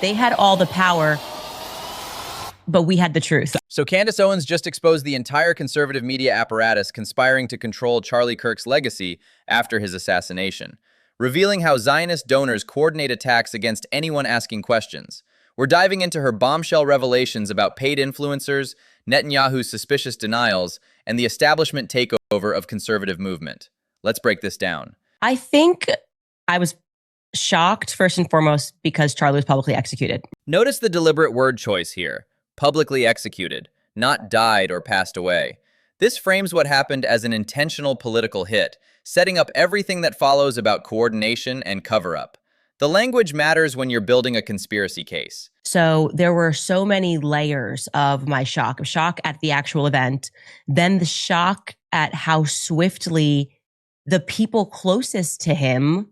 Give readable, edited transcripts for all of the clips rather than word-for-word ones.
They had all the power, but we had the truth. So Candace Owens just exposed the entire conservative media apparatus conspiring to control Charlie Kirk's legacy after his assassination, revealing how Zionist donors coordinate attacks against anyone asking questions. We're diving into her bombshell revelations about paid influencers, Netanyahu's suspicious denials, and the establishment takeover of conservative movement. Let's break this down. I think I was shocked, first and foremost, because Charlie was publicly executed. Notice the deliberate word choice here. Publicly executed, not died or passed away. This frames what happened as an intentional political hit, setting up everything that follows about coordination and cover-up. The language matters when you're building a conspiracy case. So there were so many layers of my shock at the actual event, then the shock at how swiftly the people closest to him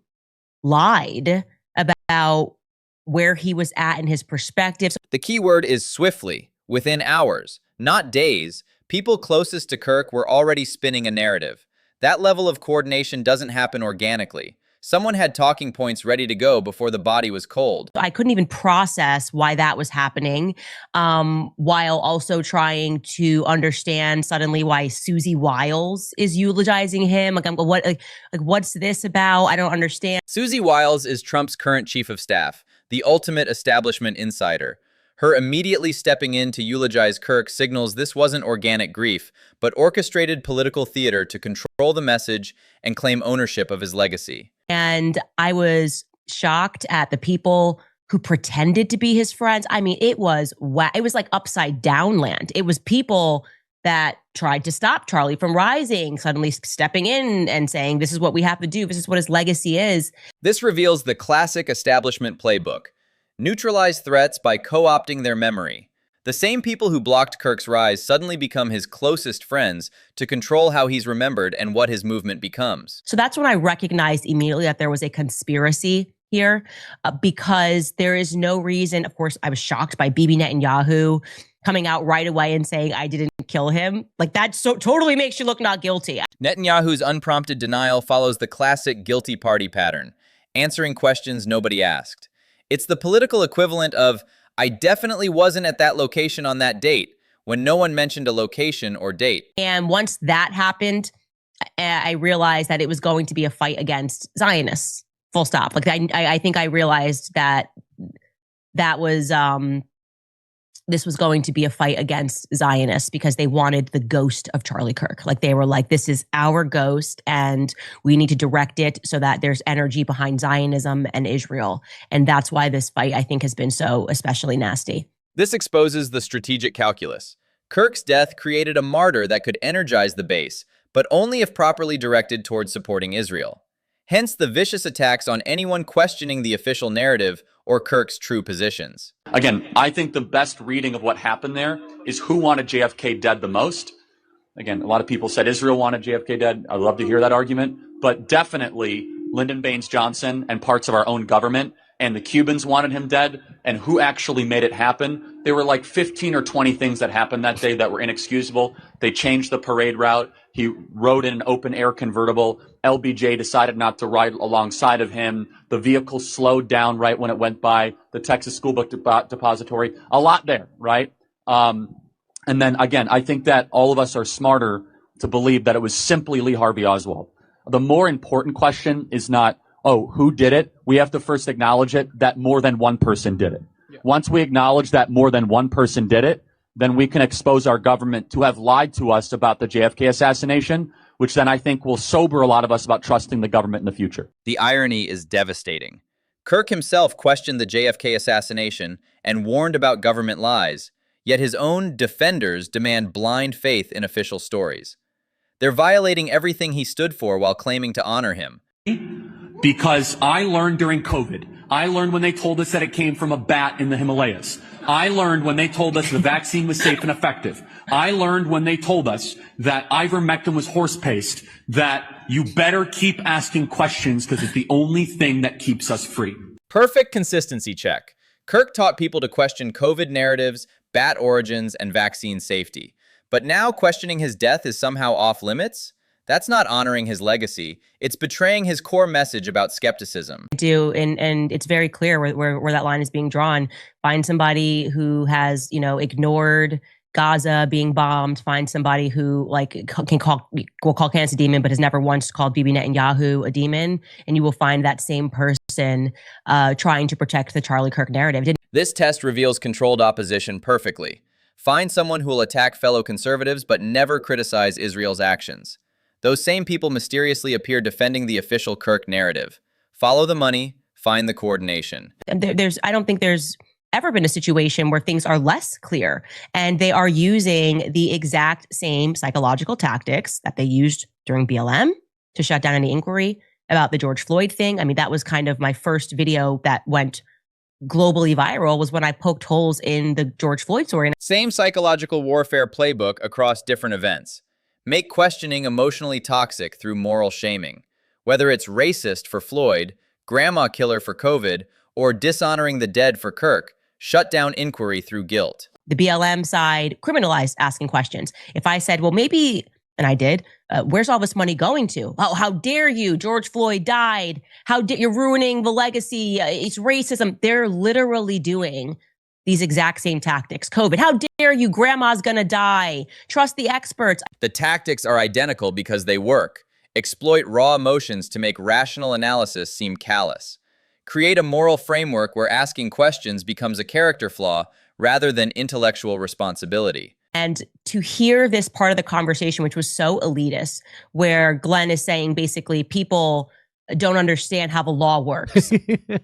lied about where he was at in his perspectives. The key word is swiftly, within hours, not days. People closest to Kirk were already spinning a narrative. That level of coordination doesn't happen organically. Someone had talking points ready to go before the body was cold. I couldn't even process why that was happening, while also trying to understand suddenly why Susie Wiles is eulogizing him. What's this about? I don't understand. Susie Wiles is Trump's current chief of staff, the ultimate establishment insider. Her immediately stepping in to eulogize Kirk signals this wasn't organic grief, but orchestrated political theater to control the message and claim ownership of his legacy. And I was shocked at the people who pretended to be his friends. I mean, it was like upside down land. It was people that tried to stop Charlie from rising, suddenly stepping in and saying, this is what we have to do. This is what his legacy is. This reveals the classic establishment playbook. Neutralize threats by co-opting their memory. The same people who blocked Kirk's rise suddenly become his closest friends to control how he's remembered and what his movement becomes. So that's when I recognized immediately that there was a conspiracy here, because there is no reason. Of course, I was shocked by Bibi Netanyahu coming out right away and saying, I didn't kill him. Like, that totally makes you look not guilty. Netanyahu's unprompted denial follows the classic guilty party pattern, answering questions nobody asked. It's the political equivalent of, I definitely wasn't at that location on that date, when no one mentioned a location or date. And once that happened, I realized that it was going to be a fight against Zionists, full stop. Like, I think I realized that was, this was going to be a fight against Zionists because they wanted the ghost of Charlie Kirk. Like, they were like, this is our ghost and we need to direct it so that there's energy behind Zionism and Israel. And that's why this fight, I think, has been so especially nasty. This exposes the strategic calculus. Kirk's death created a martyr that could energize the base, but only if properly directed towards supporting Israel. Hence the vicious attacks on anyone questioning the official narrative or Kirk's true positions. Again, I think the best reading of what happened there is who wanted JFK dead the most. Again, a lot of people said Israel wanted JFK dead. I'd love to hear that argument. But definitely Lyndon Baines Johnson and parts of our own government, and the Cubans wanted him dead. And who actually made it happen? There were like 15 or 20 things that happened that day that were inexcusable. They changed the parade route. He rode in an open-air convertible. LBJ decided not to ride alongside of him. The vehicle slowed down right when it went by the Texas School Book Depository. A lot there, right? And then, again, I think that all of us are smarter to believe that it was simply Lee Harvey Oswald. The more important question is not, oh, who did it? We have to first acknowledge it that more than one person did it. Yeah. Once we acknowledge that more than one person did it, then we can expose our government to have lied to us about the JFK assassination, which then I think will sober a lot of us about trusting the government in the future. The irony is devastating. Kirk himself questioned the JFK assassination and warned about government lies, yet his own defenders demand blind faith in official stories. They're violating everything he stood for while claiming to honor him. Because I learned during COVID. I learned when they told us that it came from a bat in the Himalayas. I learned when they told us the vaccine was safe and effective. I learned when they told us that ivermectin was horse paste, that you better keep asking questions because it's the only thing that keeps us free. Perfect consistency check. Kirk taught people to question COVID narratives, bat origins, and vaccine safety. But now questioning his death is somehow off limits? That's not honoring his legacy. It's betraying his core message about skepticism. I do, and it's very clear where that line is being drawn. Find somebody who has, ignored Gaza being bombed. Find somebody who will call Candace a demon, but has never once called Bibi Netanyahu a demon, and you will find that same person trying to protect the Charlie Kirk narrative. This test reveals controlled opposition perfectly. Find someone who will attack fellow conservatives but never criticize Israel's actions. Those same people mysteriously appear defending the official Kirk narrative. Follow the money, find the coordination. I don't think there's ever been a situation where things are less clear, and they are using the exact same psychological tactics that they used during BLM to shut down any inquiry about the George Floyd thing. I mean, that was kind of my first video that went globally viral, was when I poked holes in the George Floyd story. Same psychological warfare playbook across different events. Make questioning emotionally toxic through moral shaming. Whether it's racist for Floyd, grandma killer for COVID, or dishonoring the dead for Kirk, shut down inquiry through guilt. The BLM side criminalized asking questions. If I said, well, maybe, and I did, where's all this money going to? Oh, how dare you? George Floyd died. You're ruining the legacy. It's racism. They're literally doing these exact same tactics. COVID, how dare you? Grandma's gonna die. Trust the experts. The tactics are identical because they work. Exploit raw emotions to make rational analysis seem callous. Create a moral framework where asking questions becomes a character flaw rather than intellectual responsibility. And to hear this part of the conversation, which was so elitist, where Glenn is saying basically people don't understand how the law works.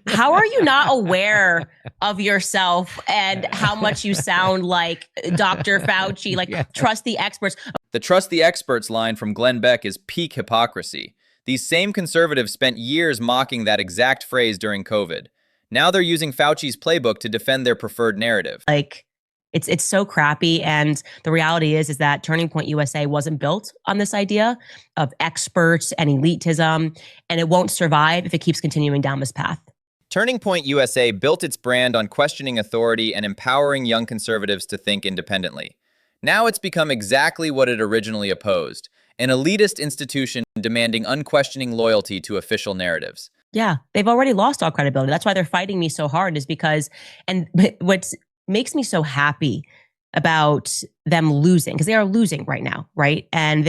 How are you not aware of yourself and how much you sound like Dr. Fauci? Trust the experts. The trust the experts line from Glenn Beck is peak hypocrisy. These same conservatives spent years mocking that exact phrase during COVID. Now they're using Fauci's playbook to defend their preferred narrative. It's so crappy. And the reality is that Turning Point USA wasn't built on this idea of experts and elitism, and it won't survive if it keeps continuing down this path. Turning Point USA built its brand on questioning authority and empowering young conservatives to think independently. Now it's become exactly what it originally opposed, an elitist institution demanding unquestioning loyalty to official narratives. Yeah, they've already lost all credibility. That's why they're fighting me so hard, is because, and what's makes me so happy about them losing, because they are losing right now, right? And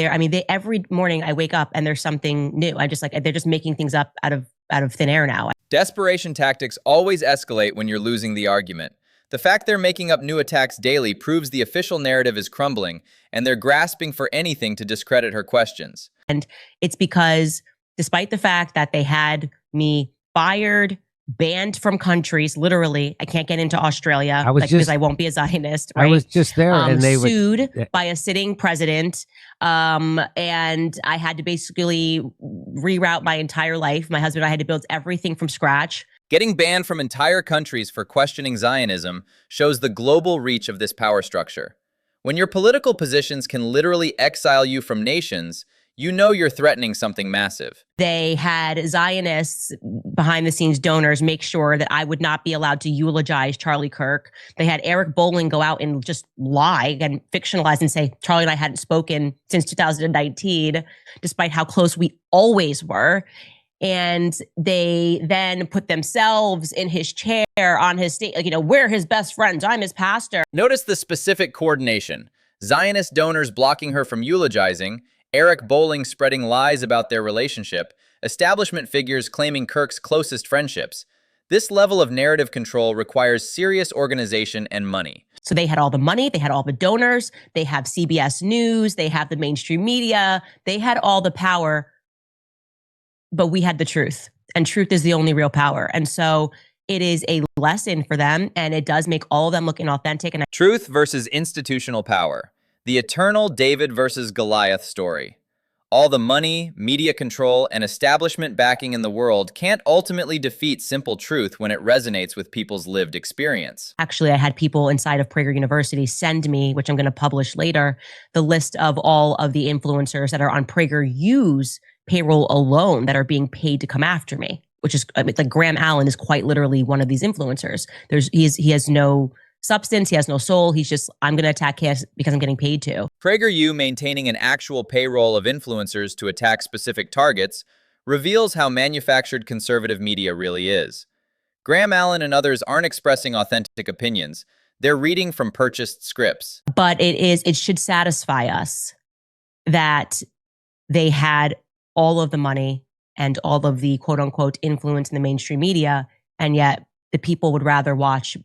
every morning I wake up and there's something new. They're just making things up out of thin air now. Desperation tactics always escalate when you're losing the argument. The fact they're making up new attacks daily proves the official narrative is crumbling, and they're grasping for anything to discredit her questions. And it's because despite the fact that they had me fired, banned from countries, literally, I can't get into Australia because I won't be a Zionist. Right? I was just there, and they were sued by a sitting president, and I had to basically reroute my entire life. My husband and I had to build everything from scratch. Getting banned from entire countries for questioning Zionism shows the global reach of this power structure. When your political positions can literally exile you from nations, you know you're threatening something massive. They had Zionists, behind the scenes donors, make sure that I would not be allowed to eulogize Charlie Kirk. They had Eric Bolling go out and just lie and fictionalize and say Charlie and I hadn't spoken since 2019, despite how close we always were. And they then put themselves in his chair on his stage, we're his best friends. I'm his pastor. Notice the specific coordination. Zionist donors blocking her from eulogizing, Eric Bolling spreading lies about their relationship, establishment figures claiming Kirk's closest friendships. This level of narrative control requires serious organization and money. So they had all the money, they had all the donors, they have CBS News, they have the mainstream media, they had all the power, but we had the truth. And truth is the only real power. And so it is a lesson for them, and it does make all of them look inauthentic. Truth versus institutional power. The eternal David versus Goliath story. All the money, media control, and establishment backing in the world can't ultimately defeat simple truth when it resonates with people's lived experience. Actually, I had people inside of Prager University send me, which I'm going to publish later, the list of all of the influencers that are on PragerU's payroll alone that are being paid to come after me, which is like Graham Allen is quite literally one of these influencers. He has no substance. He has no soul. He's just, I'm going to attack him because I'm getting paid to. PragerU maintaining an actual payroll of influencers to attack specific targets reveals how manufactured conservative media really is. Graham Allen and others aren't expressing authentic opinions. They're reading from purchased scripts. But it should satisfy us that they had all of the money and all of the quote unquote influence in the mainstream media, and yet the people would rather watch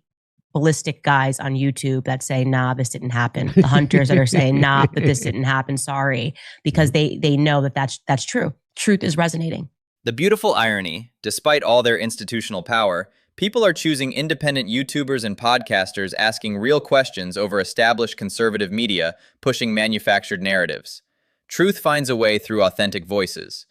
ballistic guys on YouTube that say, nah, this didn't happen. The hunters that are saying, nah, but this didn't happen, sorry, because they know that that's true. Truth is resonating. The beautiful irony, despite all their institutional power, people are choosing independent YouTubers and podcasters asking real questions over established conservative media pushing manufactured narratives. Truth finds a way through authentic voices.